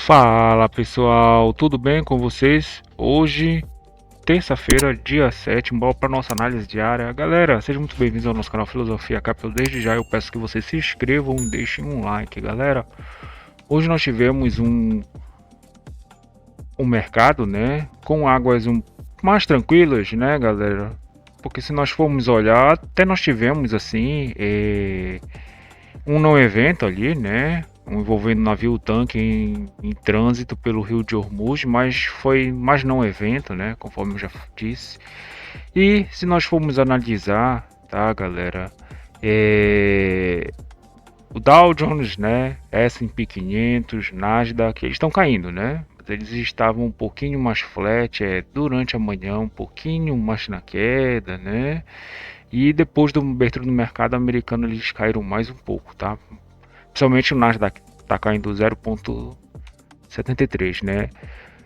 Fala pessoal, tudo bem com vocês? Hoje, terça-feira, dia 7, bora para nossa análise diária. Galera, sejam muito bem-vindos ao nosso canal Filosofia Capital. Desde já eu peço que vocês se inscrevam e deixem um like, galera. Hoje nós tivemos um mercado, né, com águas mais tranquilas, né, galera? Porque se nós formos olhar, até nós tivemos assim, um não evento ali, né? Envolvendo navio tanque em trânsito pelo Rio de Hormuz, mas foi mais não evento, né? Conforme eu já disse. E se nós formos analisar, tá, galera? É... O Dow Jones, né? S&P 500, Nasdaq, eles estão caindo, né? Mas eles estavam um pouquinho mais flat durante a manhã, um pouquinho mais na queda, né? E depois do abertura do mercado americano eles caíram mais um pouco, tá? Principalmente o Nasdaq está caindo 0,73, né?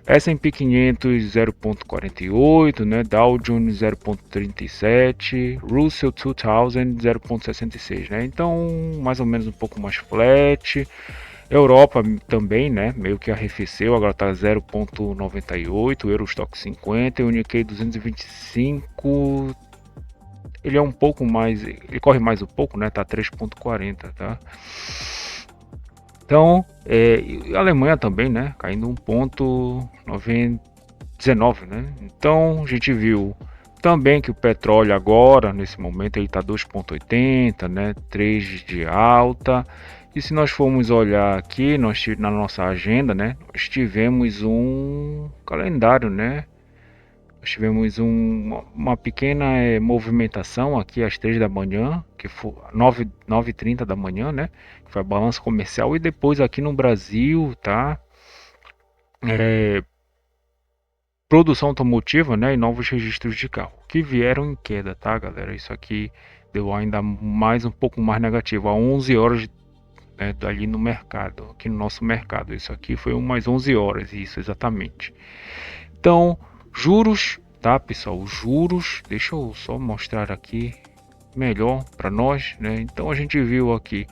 S&P 500 0,48, né? Dow Jones 0,37, Russell 2000 0,66, né? Então, mais ou menos um pouco mais flat. Europa também, né? Meio que arrefeceu, agora está 0,98, Eurostock 50 e o Nikkei 225. Ele é um pouco mais, ele corre mais um pouco, né? Tá 3,40, tá? Então, a Alemanha também, né? Caindo 1,19, né? Então, a gente viu também que o petróleo agora, nesse momento, ele está 2,80, né? 3 de alta. E se nós formos olhar aqui, na nossa agenda, né? Nós tivemos um calendário, né? Nós tivemos uma pequena movimentação aqui às 3 da manhã, que foi 9h30 da manhã, né? Que foi a balança comercial. E depois aqui no Brasil, tá? É, produção automotiva, né? E novos registros de carro, que vieram em queda, tá, galera? Isso aqui deu ainda mais um pouco mais negativo, a 11 horas, né, ali no mercado, aqui no nosso mercado. Isso aqui foi umas 11 horas, isso exatamente. Então, juros, tá, pessoal? Os juros, deixa eu só mostrar aqui melhor para nós, né? Então a gente viu aqui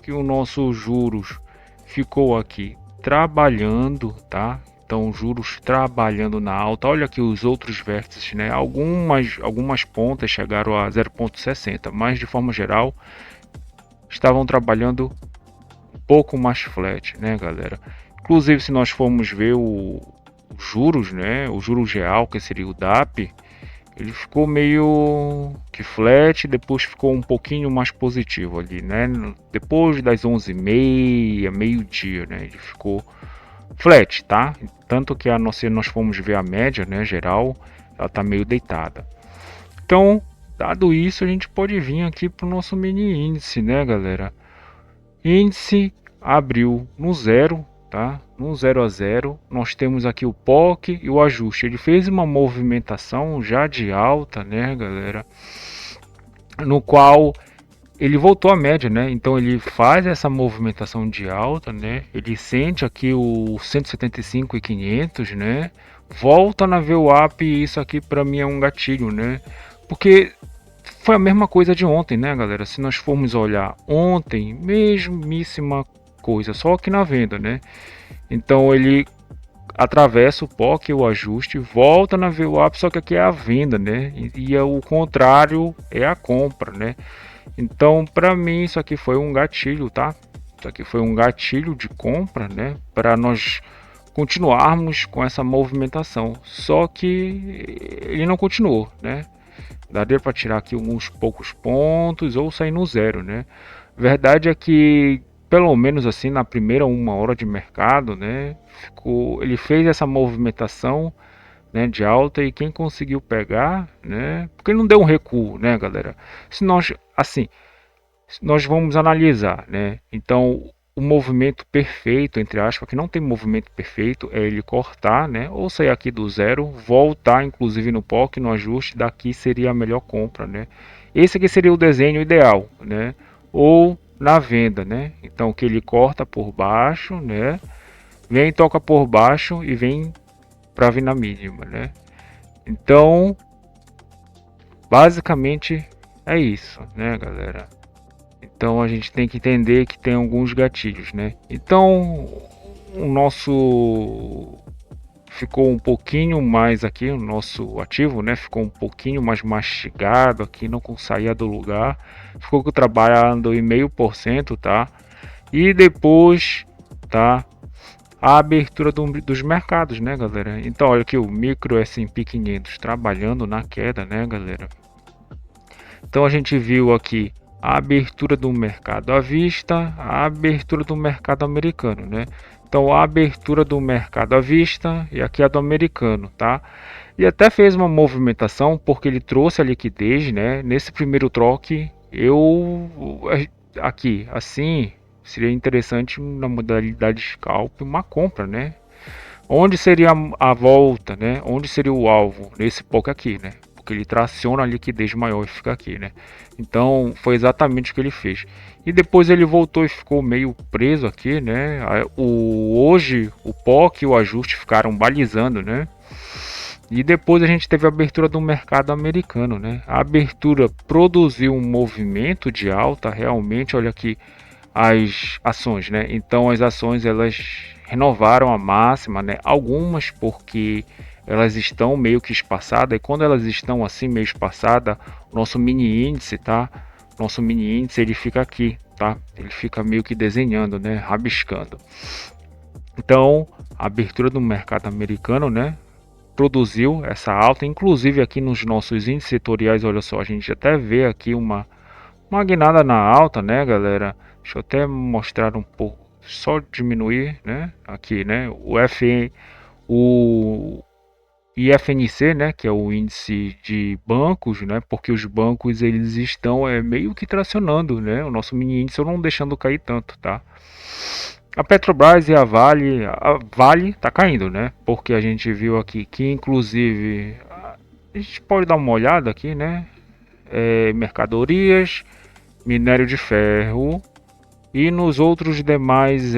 que o nosso juros ficou aqui trabalhando, tá? Então juros trabalhando na alta. Olha aqui os outros vértices, né? Algumas pontas chegaram a 0,60, mas de forma geral estavam trabalhando um pouco mais flat, né, galera? Inclusive se nós formos ver os juros, né? O juros real, que seria o DAP, ele ficou meio que flat, depois ficou um pouquinho mais positivo ali, né? Depois das 11h30, meio-dia, né? Ele ficou flat, tá? Tanto que se nós formos ver a média, né, geral, ela tá meio deitada. Então, dado isso, a gente pode vir aqui para o nosso mini índice, né, galera? Índice abriu no zero, tá? No 0 a 0, nós temos aqui o POC e o ajuste. Ele fez uma movimentação já de alta, né, galera? No qual ele voltou à média, né? Então ele faz essa movimentação de alta, né? Ele sente aqui o 175 e 500, né? Volta na VWAP e isso aqui para mim é um gatilho, né? Porque foi a mesma coisa de ontem, né, galera? Se nós formos olhar ontem, mesmíssima coisa, só que na venda, né? Então ele atravessa o POC, o ajuste, volta na VWAP, só que aqui é a venda, né? E o contrário é a compra, né? Então, para mim, isso aqui foi um gatilho, tá? Isso aqui foi um gatilho de compra, né? Para nós continuarmos com essa movimentação. Só que ele não continuou, né? Daria para tirar aqui alguns poucos pontos ou sair no zero, né? Verdade é que pelo menos assim na primeira 1 hora de mercado, né? Ele fez essa movimentação, né, de alta, e quem conseguiu pegar, né? Porque ele não deu um recuo, né, galera? Se nós assim, nós vamos analisar, né? Então, o movimento perfeito, entre aspas, que não tem movimento perfeito, é ele cortar, né? Ou sair aqui do zero, voltar, inclusive no POC, no ajuste, daqui seria a melhor compra, né? Esse aqui seria o desenho ideal, né? Ou na venda, né? Então, que ele corta por baixo, né? Vem, toca por baixo e vem para vir na mínima, né? Então, basicamente é isso, né, galera? Então a gente tem que entender que tem alguns gatilhos, né? Então, o nosso ficou um pouquinho mais aqui, o nosso ativo, né, ficou um pouquinho mais mastigado aqui, não saía do lugar, ficou trabalhando em 0,5%, tá? E depois, tá, a abertura dos mercados, né, galera? Então, olha aqui o micro S&P 500 trabalhando na queda, né, galera? Então, a gente viu aqui a abertura do mercado à vista, a abertura do mercado americano, né? Então, a abertura do mercado à vista e aqui a do americano, tá? E até fez uma movimentação porque ele trouxe a liquidez, né? Nesse primeiro troque, aqui, assim, seria interessante na modalidade scalp uma compra, né? Onde seria a volta, né? Onde seria o alvo? Nesse POC aqui, né? Porque ele traciona a liquidez maior e fica aqui, né? Então foi exatamente o que ele fez. E depois ele voltou e ficou meio preso aqui, né? Hoje o POC e o ajuste ficaram balizando, né? E depois a gente teve a abertura do mercado americano, né? A abertura produziu um movimento de alta, realmente, olha aqui as ações, né? Então as ações elas renovaram a máxima, né? Algumas porque elas estão meio que espaçadas e quando elas estão assim meio espaçada, o nosso mini índice, tá? Nosso mini índice ele fica aqui, tá? Ele fica meio que desenhando, né? Rabiscando. Então, a abertura do mercado americano, né? Produziu essa alta, inclusive aqui nos nossos índices setoriais, olha só, a gente até vê aqui uma guinada na alta, né, galera? Deixa eu até mostrar um pouco, só diminuir, né? Aqui, né? O IFNC, né, que é o índice de bancos, né? Porque os bancos eles estão meio que tracionando, né? O nosso mini índice eu não deixando cair tanto, tá? A Petrobras e a Vale tá caindo, né? Porque a gente viu aqui que inclusive a gente pode dar uma olhada aqui, né? Mercadorias, minério de ferro e nos outros demais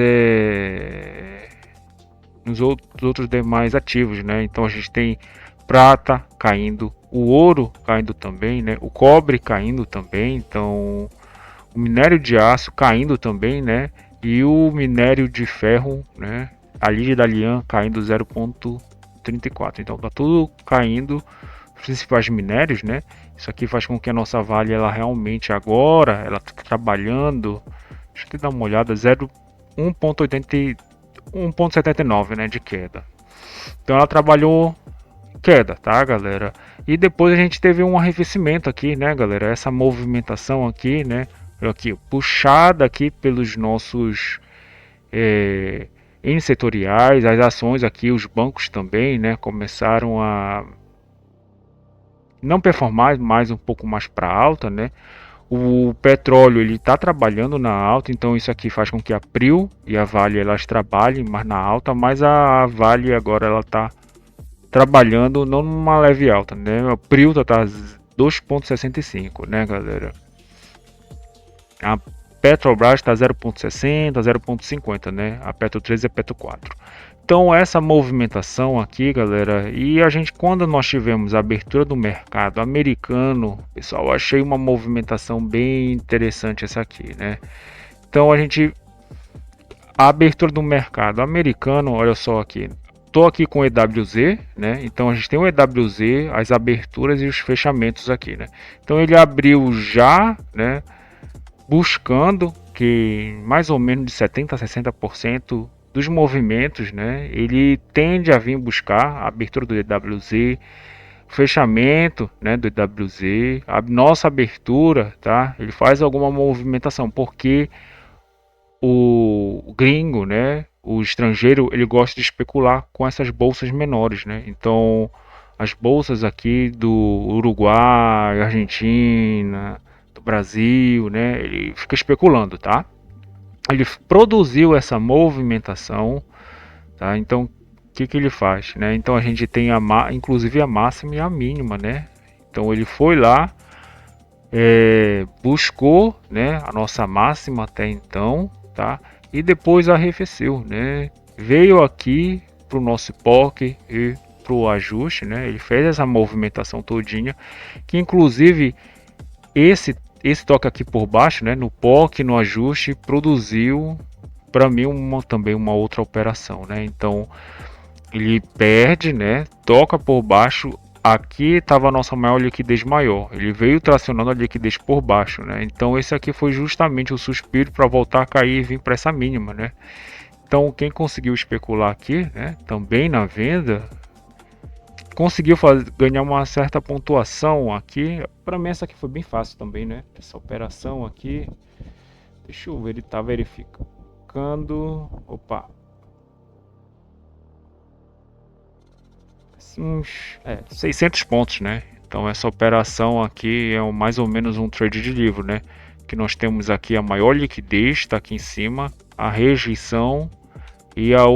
outros demais ativos, né? Então a gente tem prata caindo, o ouro caindo também, né? O cobre caindo também, então o minério de aço caindo também, né? E o minério de ferro, né? A Liga da Lian caindo 0,34. Então tá tudo caindo, os principais minérios, né? Isso aqui faz com que a nossa Vale ela realmente agora ela tá trabalhando. Deixa eu dar uma olhada, 1,79, né, de queda. Então ela trabalhou queda, tá, galera? E depois a gente teve um arrefecimento aqui, né, galera? Essa movimentação aqui, né? Aqui, puxada aqui pelos nossos índices setoriais, as ações aqui, os bancos também, né? Começaram a não performar mais um pouco mais para alta, né? O petróleo ele está trabalhando na alta, então isso aqui faz com que a Prio e a Vale elas trabalhem mais na alta, mas a Vale agora ela está trabalhando não numa leve alta, né? A Prio tá 2,65, né, galera? A Petrobras está 0,60, 0,50, né? A Petro 3 e a Petro 4. Então essa movimentação aqui, galera, e a gente quando nós tivemos a abertura do mercado americano, pessoal, achei uma movimentação bem interessante essa aqui, né? Então a abertura do mercado americano, olha só aqui, tô aqui com o EWZ, né? Então a gente tem o EWZ, as aberturas e os fechamentos aqui, né? Então ele abriu já, né? Buscando que mais ou menos de 70 a 60% dos movimentos, né, ele tende a vir buscar a abertura do EWZ, fechamento, né, do EWZ, a nossa abertura, tá? Ele faz alguma movimentação porque o gringo, né, o estrangeiro, ele gosta de especular com essas bolsas menores, né? Então, as bolsas aqui do Uruguai, Argentina, do Brasil, né, ele fica especulando, tá? Ele produziu essa movimentação, tá? Então, o que ele faz, né? Então a gente tem inclusive a máxima e a mínima, né? Então ele foi lá, buscou, né, a nossa máxima até então, tá? E depois arrefeceu, né? Veio aqui para o nosso POC e para o ajuste, né? Ele fez essa movimentação todinha, que inclusive esse toque aqui por baixo, né, no POC, no ajuste, produziu para mim também uma outra operação, né? Então ele perde, né? Toca por baixo. Aqui estava a nossa maior liquidez maior. Ele veio tracionando a liquidez por baixo, né? Então esse aqui foi justamente o suspiro para voltar a cair e vir para essa mínima, né? Então quem conseguiu especular aqui, né? Também na venda, conseguiu ganhar uma certa pontuação aqui. Para mim essa aqui foi bem fácil também, né? Essa operação aqui. Deixa eu ver, ele tá verificando. Opa. Uns 600 pontos, né? Então essa operação aqui é mais ou menos um trade de livro, né? Que nós temos aqui a maior liquidez, está aqui em cima, a rejeição e a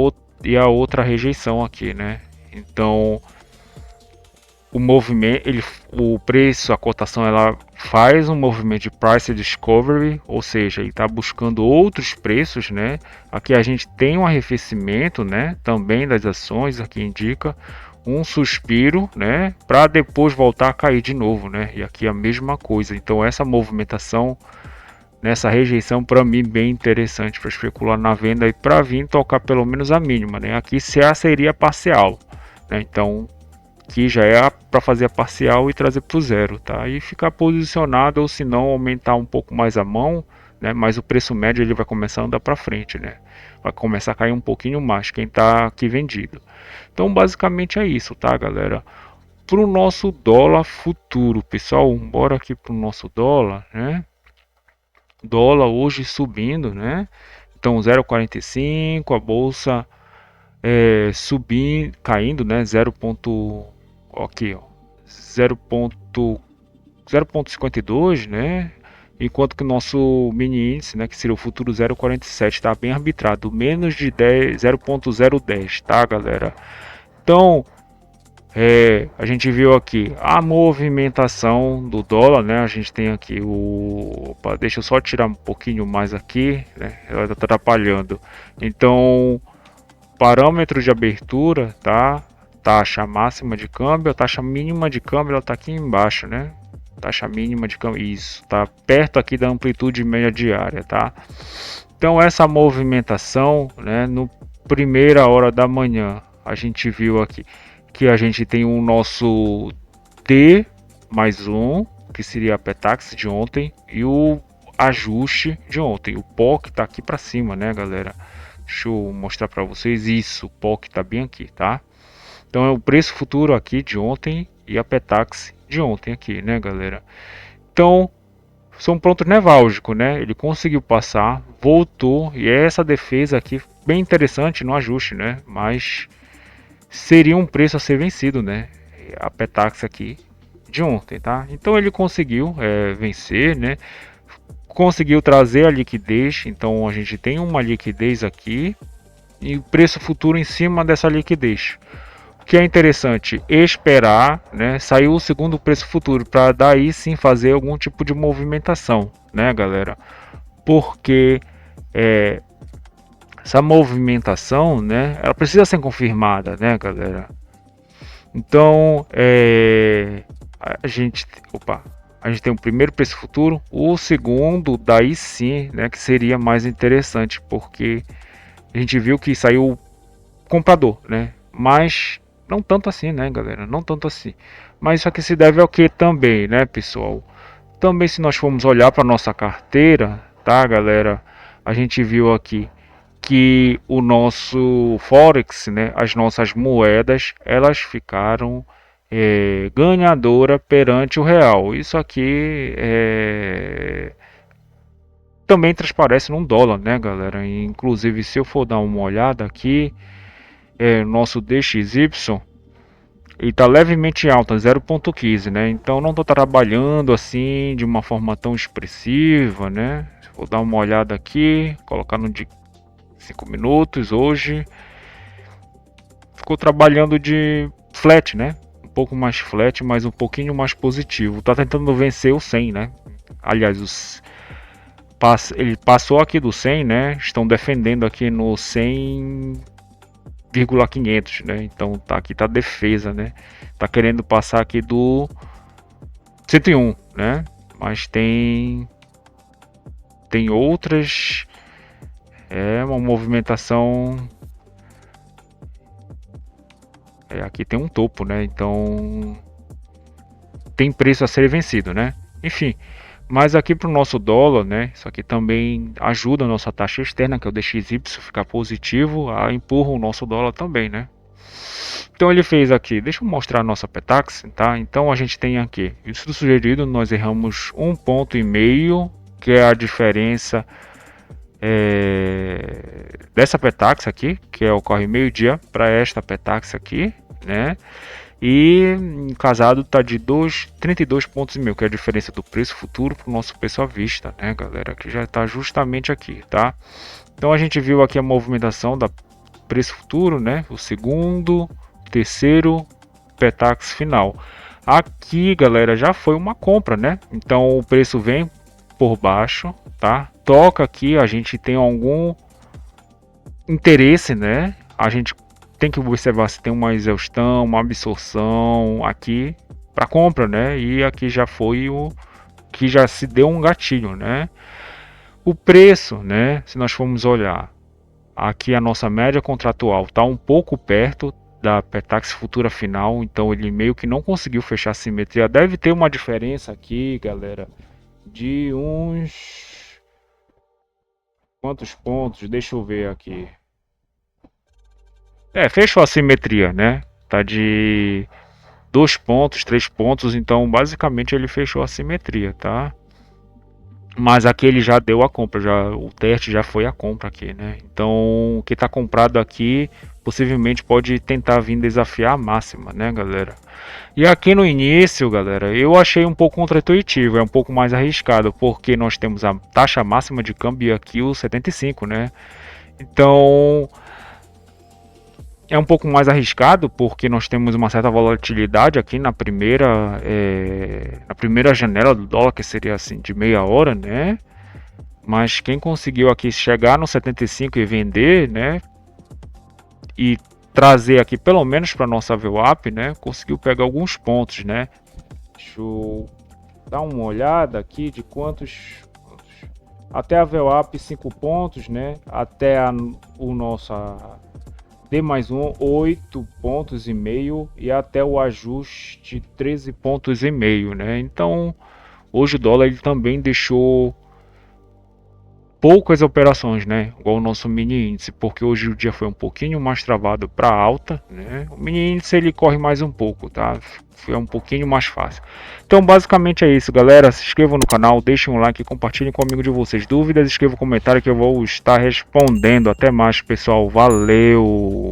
outra rejeição aqui, né? Então o movimento, o preço, a cotação, ela faz um movimento de price discovery, ou seja, ele está buscando outros preços, né? Aqui a gente tem um arrefecimento, né? Também das ações, aqui indica um suspiro, né? Para depois voltar a cair de novo, né? E aqui a mesma coisa. Então essa movimentação, nessa rejeição, para mim bem interessante para especular na venda e para vir tocar pelo menos a mínima, né? Aqui seria parcial, né? Então que já é para fazer a parcial e trazer para o zero, tá? E ficar posicionado, ou se não aumentar um pouco mais a mão, né? Mas o preço médio ele vai começar a andar para frente, né? Vai começar a cair um pouquinho mais quem está aqui vendido. Então basicamente é isso, tá, galera? Para o nosso dólar futuro, pessoal, bora aqui para o nosso dólar, né? Dólar hoje subindo, né? Então 0,45, a bolsa subindo, caindo, né? 0. Aqui, ó, 0,52, né? Enquanto que o nosso mini índice, né, que seria o futuro 0,47, está bem arbitrado, menos de 10, 0,010, tá, galera? Então, a gente viu aqui a movimentação do dólar, né? A gente tem aqui opa, deixa eu só tirar um pouquinho mais aqui, né? Ela está atrapalhando. Então, parâmetro de abertura, tá? Taxa máxima de câmbio, a taxa mínima de câmbio, ela está aqui embaixo, né? Taxa mínima de câmbio, isso, tá perto aqui da amplitude média diária, tá? Então essa movimentação, né, no primeira hora da manhã, a gente viu aqui que a gente tem o nosso D mais um, que seria a Petax de ontem, e o ajuste de ontem, o POC está aqui para cima, né, galera? Deixa eu mostrar para vocês isso, o POC está bem aqui, tá? Então é o preço futuro aqui de ontem e a Petax de ontem aqui, né, galera? Então são pontos neválgicos, né? Ele conseguiu passar, voltou e essa defesa aqui bem interessante no ajuste, né? Mas seria um preço a ser vencido, né? A Petax aqui de ontem, tá? Então ele conseguiu vencer, né? Conseguiu trazer a liquidez, então a gente tem uma liquidez aqui e o preço futuro em cima dessa liquidez. O que é interessante, esperar, né, sair o segundo preço futuro para daí sim fazer algum tipo de movimentação, né, galera? Porque essa movimentação, né, ela precisa ser confirmada, né, galera? Então, a gente tem o primeiro preço futuro, o segundo, daí sim, né, que seria mais interessante, porque a gente viu que saiu comprador, né? Mas não tanto assim, né, galera? Não tanto assim. Mas isso aqui se deve ao que também, né, pessoal? Também se nós formos olhar para nossa carteira, tá, galera? A gente viu aqui que o nosso Forex, né, as nossas moedas, elas ficaram ganhadora perante o real. Isso aqui também transparece num dólar, né, galera? Inclusive, se eu for dar uma olhada aqui, nosso DXY, ele está levemente alto, 0,15, né? Então não estou trabalhando assim de uma forma tão expressiva, né? Vou dar uma olhada aqui, colocar no de 5 minutos hoje. Ficou trabalhando de flat, né? Um pouco mais flat, mas um pouquinho mais positivo. Tá tentando vencer o 100, né? Aliás, ele passou aqui do 100, né? Estão defendendo aqui no 100,500, né? Então tá aqui, tá defesa, né? Tá querendo passar aqui do 101, né? Mas tem outras É uma movimentação. Aqui tem um topo, né? Então tem preço a ser vencido, né? Enfim, mas aqui para o nosso dólar, né? Isso aqui também ajuda a nossa taxa externa, que é o DXY, ficar positivo, empurra o nosso dólar também, né? Então ele fez aqui, deixa eu mostrar a nossa Petax, tá? Então a gente tem aqui, isso sugerido, nós erramos 1,5 ponto, que é a diferença dessa Petax aqui, que ocorre meio-dia, para esta Petax aqui, né? E casado tá de 32 pontos e meio, que é a diferença do preço futuro para o nosso preço à vista, né, galera? Que já está justamente aqui, tá? Então a gente viu aqui a movimentação da preço futuro, né? O segundo, terceiro, Petax final. Aqui, galera, já foi uma compra, né? Então o preço vem por baixo, tá? Toca aqui, a gente tem algum interesse, né? A gente tem que observar se tem uma exaustão, uma absorção aqui para compra, né? E aqui já foi o que já se deu um gatilho, né? O preço, né? Se nós formos olhar aqui, a nossa média contratual está um pouco perto da Petax futura final, então ele meio que não conseguiu fechar a simetria. Deve ter uma diferença aqui, galera, de uns quantos pontos? Deixa eu ver aqui. Fechou a simetria, né? Tá de 2 pontos, 3 pontos, então basicamente ele fechou a simetria, tá? Mas aqui ele já deu a compra, o teste já foi a compra aqui, né? Então o que está comprado aqui possivelmente pode tentar vir desafiar a máxima, né, galera? E aqui no início, galera, eu achei um pouco contra-intuitivo, é um pouco mais arriscado, porque nós temos a taxa máxima de câmbio aqui, o 75, né? Então é um pouco mais arriscado porque nós temos uma certa volatilidade aqui na primeira janela do dólar, que seria assim de meia hora, né? Mas quem conseguiu aqui chegar no 75 e vender, né? E trazer aqui pelo menos para nossa VWAP, né? Conseguiu pegar alguns pontos, né? Deixa eu dar uma olhada aqui de quantos até a VWAP 5 pontos, né? Até o nossa D mais 1, 8 pontos e meio, e até o ajuste 13 pontos e meio, né? Então, hoje o dólar ele também deixou poucas operações, né? Igual o nosso mini índice, porque hoje o dia foi um pouquinho mais travado para alta, né? O mini índice ele corre mais um pouco, tá? Foi um pouquinho mais fácil. Então, basicamente é isso, galera. Se inscrevam no canal, deixem um like, compartilhem com o amigo de vocês dúvidas, escrevam um comentário que eu vou estar respondendo. Até mais, pessoal. Valeu!